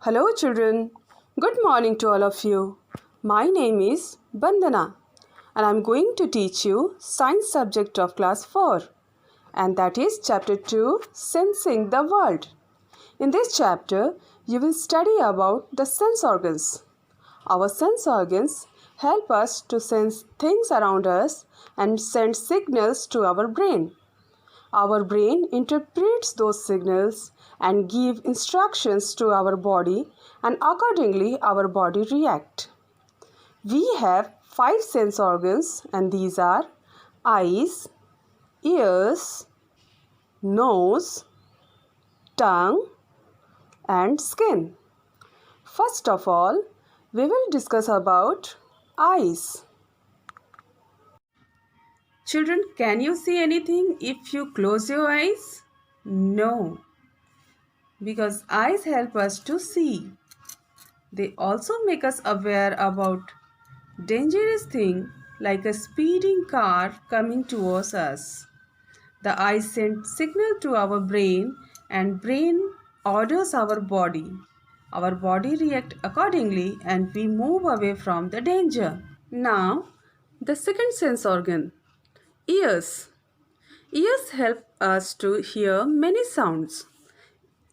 Hello children, good morning to all of you. My name is Bandana and I am going to teach you science subject of class 4 and that is chapter 2 Sensing the World. In this chapter you will study about the sense organs. Our sense organs help us to sense things around us and send signals to our brain. Our brain interprets those signals and give instructions to our body and accordingly our body reacts. We have 5 sense organs and these are eyes, ears, nose, tongue and skin. First of all, we will discuss about eyes. Children, can you see anything if you close your eyes? No, because eyes help us to see. They also make us aware about dangerous things like a speeding car coming towards us. The eyes send signal to our brain and brain orders our body. Our body reacts accordingly and we move away from the danger. Now, the second sense organ, ears. Ears help us to hear many sounds.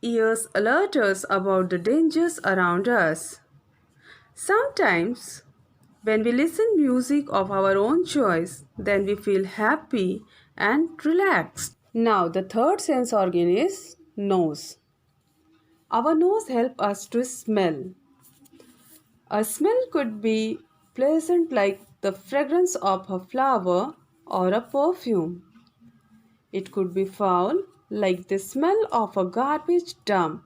Ears alert us about the dangers around us. Sometimes, when we listen music of our own choice, then we feel happy and relaxed. Now, the third sense organ is nose. Our nose helps us to smell. A smell could be pleasant like the fragrance of a flower or a perfume. It could be foul like the smell of a garbage dump.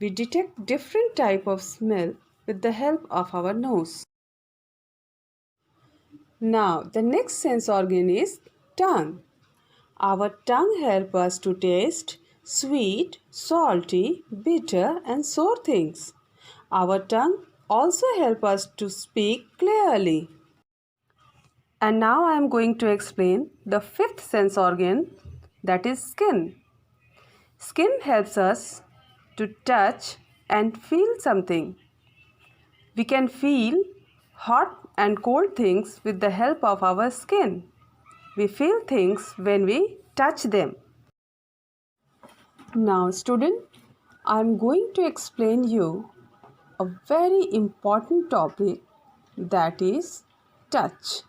We detect different type of smell with the help of our nose. Now, the next sense organ is tongue. Our tongue helps us to taste sweet, salty, bitter and sour things. Our tongue also helps us to speak clearly. And now I am going to explain the fifth sense organ, that is skin. Skin helps us to touch and feel something. We can feel hot and cold things with the help of our skin. We feel things when we touch them. Now student, I am going to explain you a very important topic, that is touch.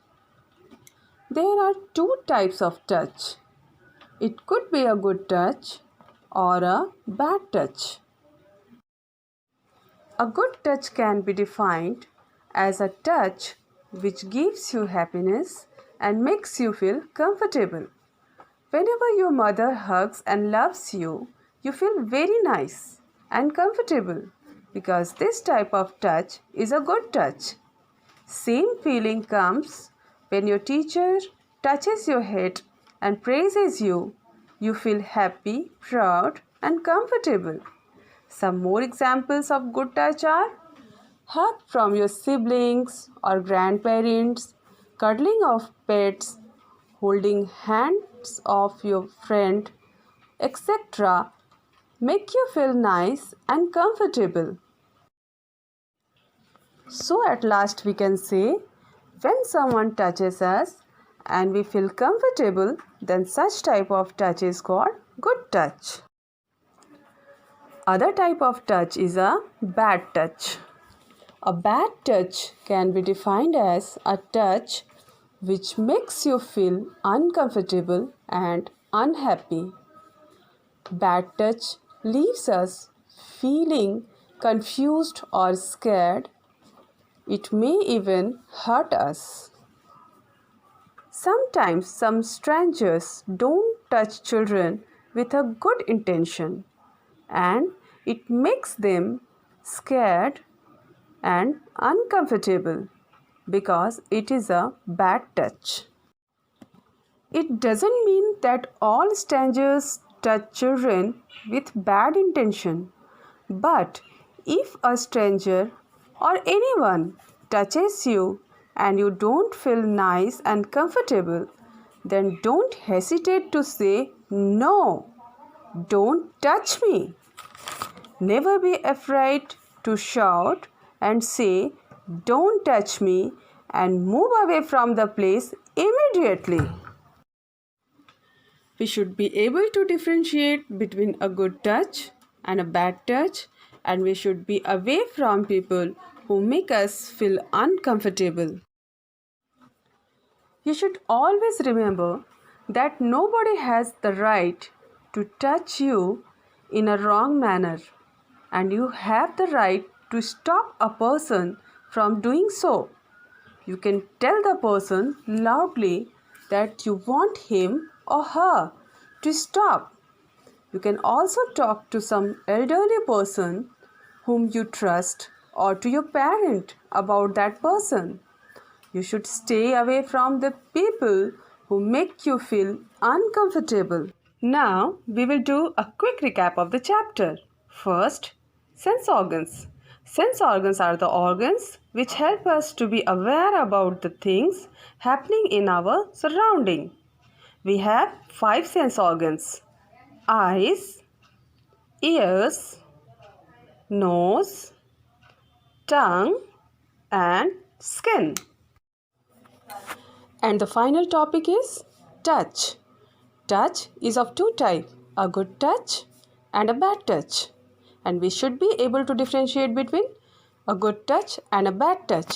There are 2 types of touch. It could be a good touch or a bad touch. A good touch can be defined as a touch which gives you happiness and makes you feel comfortable. Whenever your mother hugs and loves you, you feel very nice and comfortable because this type of touch is a good touch. Same feeling comes when your teacher touches your head and praises you. You feel happy, proud and comfortable. Some more examples of good touch are hug from your siblings or grandparents, cuddling of pets, holding hands of your friend, etc. make you feel nice and comfortable. So at last we can say, when someone touches us and we feel comfortable, then such type of touch is called good touch. Other type of touch is a bad touch. A bad touch can be defined as a touch which makes you feel uncomfortable and unhappy. Bad touch leaves us feeling confused or scared. It may even hurt us. Sometimes some strangers don't touch children with a good intention and it makes them scared and uncomfortable because it is a bad touch. It doesn't mean that all strangers touch children with bad intention, but if a stranger or anyone touches you and you don't feel nice and comfortable, then don't hesitate to say, "No, don't touch me." Never be afraid to shout and say, "Don't touch me," and move away from the place immediately. We should be able to differentiate between a good touch and a bad touch, and we should be away from people who make us feel uncomfortable. You should always remember that nobody has the right to touch you in a wrong manner, and you have the right to stop a person from doing so. You can tell the person loudly that you want him or her to stop. You can also talk to some elderly person whom you trust or to your parent about that person. You should stay away from the people who make you feel uncomfortable. Now, we will do a quick recap of the chapter. First, sense organs. Sense organs are the organs which help us to be aware about the things happening in our surrounding. We have 5 sense organs: eyes, ears, nose, tongue, and skin. And the final topic is touch. Touch is of 2 types, a good touch and a bad touch. And we should be able to differentiate between a good touch and a bad touch.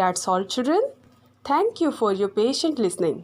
That's all, children. Thank you for your patient listening.